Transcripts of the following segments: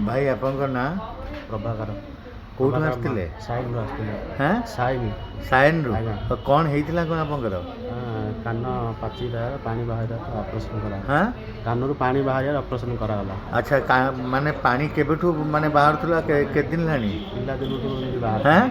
भाई आपन ना प्रभाकर कोठु आसथिले साइन आसथिले हैं साइन साइन रु आज्ञा तो कौन हेइतिला कोन आपनकर कान पाची पानी बाहर ऑपरेशन करा हां कानरू पानी बाहर ऑपरेशन करागला। अच्छा माने पानी केबेठु माने बाहरथुला के दिन लानी पिला दिन बाहर हैं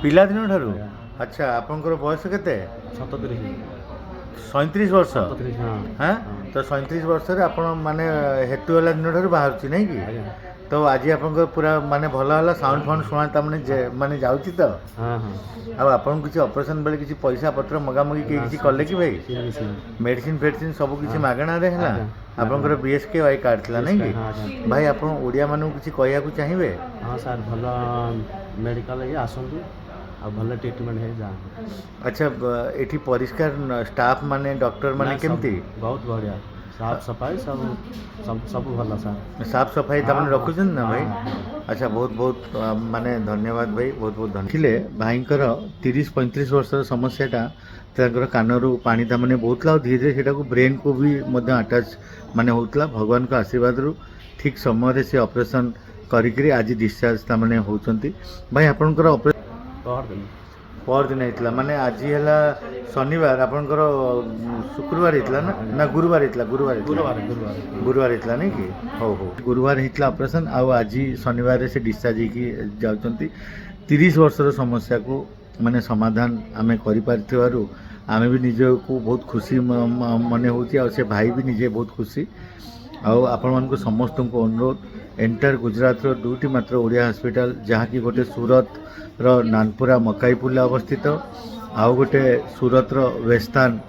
पिला दिन ठारू अच्छा आपनकर बयस केते 37 37 वर्ष 37 हाँ हैं तो 37 वर्ष रे आपण माने हेतु वाला दिन ठारू बाहरची नहीं की आज्ञा तो आज आपन पूरा माने भल हला साउंड फाउंड सुना ता माने जाउची तो हाँ हाँ अब आपन किसी ऑपरेशन बेले किसी पैसा पत्र मगामगी के किसी कले कि भाई मेडिसिन फेडिसिन सब किसी मागणा रे हला आपनकर बीएसके वाई कार्ड थिला नहीं कि भाई आपन ओडिया मानु किसी कहया को चाहिबे हाँ सर भल मेडिकल ये आसंतु आ भल ट्रीटमेंट है जा। अच्छा एठी परिष्कार स्टाफ माने डॉक्टर माने केमती बहुत बढ़िया साफ सफाई सब सब सब भल सर साफ सफाई तमने रखुछन ना भाई अच्छा बहुत बहुत माने धन्यवाद भाई बहुत बहुत धन्यवाद थिले भाईकर 30-35 वर्षर समस्याटा तांकर कानरू पानी तमने बहुतला धीरे धीरे सेटा को ब्रेन को भी मध्य अटैच माने होतला भगवान का आशीर्वाद रु ठीक समय रे से ऑपरेशन करिकरी आज डिस्चार्ज तमने होचंती भाई आपनकर ऑपरेशन पर दिन होता माने आज है शनिवार आपनकर शुक्रवार होता ना गुरुवार होता गुरुवार होता नहीं कि हो गुरुवार होता ऑपरेशन आज शनिवार से डिस्चार्ज होगी जाउचंती 30 वर्षर समस्या को माने समाधान आम कर आमे भी निजे को बहुत खुशी मने होची और से भाई भी निजे बहुत खुशी आपण मान को समस्त को अनुरोध एंटायर गुजरात रो दुटी मात्र ओडिया हॉस्पिटल जहाँ की गोटे सूरत रो नानपुरा मकाईपुला अवस्थित आउ गोटे सूरत रो वेस्तान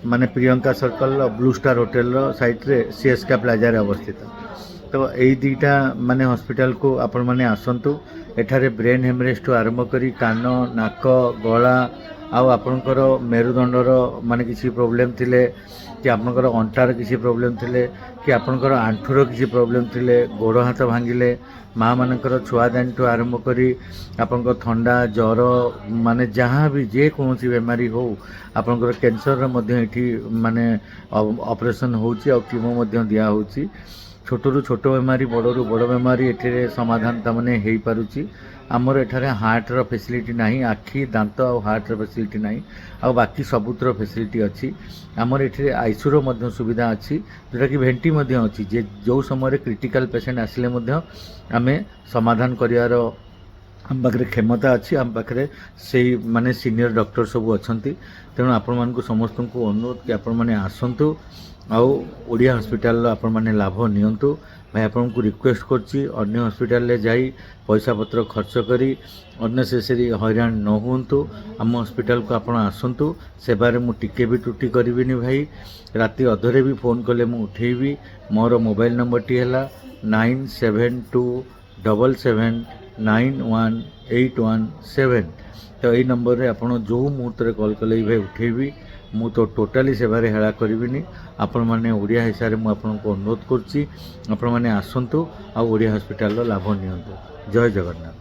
माने Priyanka circle blue star hotel रो साइड रे सीएसके प्लाजा रे अवस्थित तो यही दुईटा माने हॉस्पिटल को आपण माने आसंतु एठारे ब्रेन हेमरेज टू आरंभ करी कान नाक गला आपणकर मेरुदंडर माने किसी प्रोब्लेम थिले कि आपणकर अंटार किसी प्रोब्लेम थिले कि आपणकर आंठुर किसी प्रोब्लेम थिले गोड़ हाथ भांगिले माँ मानकर छुआदानी टू आरंभ करी आपणकर थंडा ज्वर माने जहाँ भी जे कौन बेमारी हो आपणकर कैंसर मध्य माने ऑपरेशन होची और कीमो मध्य दिया होची छोटरू छोट बेमारी बड़रू बड़ बेमारी एठे समाधान तमने हेई पारुची आमर एठारे हार्ट रो फैसिलिटी नहीं आखि दांत और हार्ट रो फैसिलिटी नहीं आ बाकी सबुतर फैसिलिटी अच्छी आमर एठे आईसीयू मध्य सुविधा अच्छी जोटा कि भेंटी मध्य अच्छी जे जो समय क्रिटिकल पेशेंट आसिले मध्य आमे समाधान करियार आम पाखे क्षमता अच्छी आम पाखे से माने सीनियर डॉक्टर सब अच्छा तेणु आपण मानक समस्त को अनुरोध कि आपण माने आसंतु आउ ओडिया हॉस्पिटल आपण माने लाभ नियंतु भाई आपन को रिक्वेस्ट करछि अन्य हॉस्पिटल ले जाई पैसा पत्र खर्च करी अननेसेसरी हैरान न हुंतु आम हॉस्पिटल को आपण आसंतु सेवारे मु टिके भी त्रुटि करिविनी भाई राति अधरे भी फोन कले मु उठेबी मोर मोबाइल नंबर टी हैला 9722779181 तो यही नंबर रे आपण जो मुहूर्त रे कॉल कले भाई उठेबी मु तो टोटाली सेवारे हेला करिविनी आपण माने ओडिया हिसाब से मुझे अनुरोध करछि आपण माने आसंतु आ ओडिया हॉस्पिटल लाभ नियंतु जय जगन्नाथ।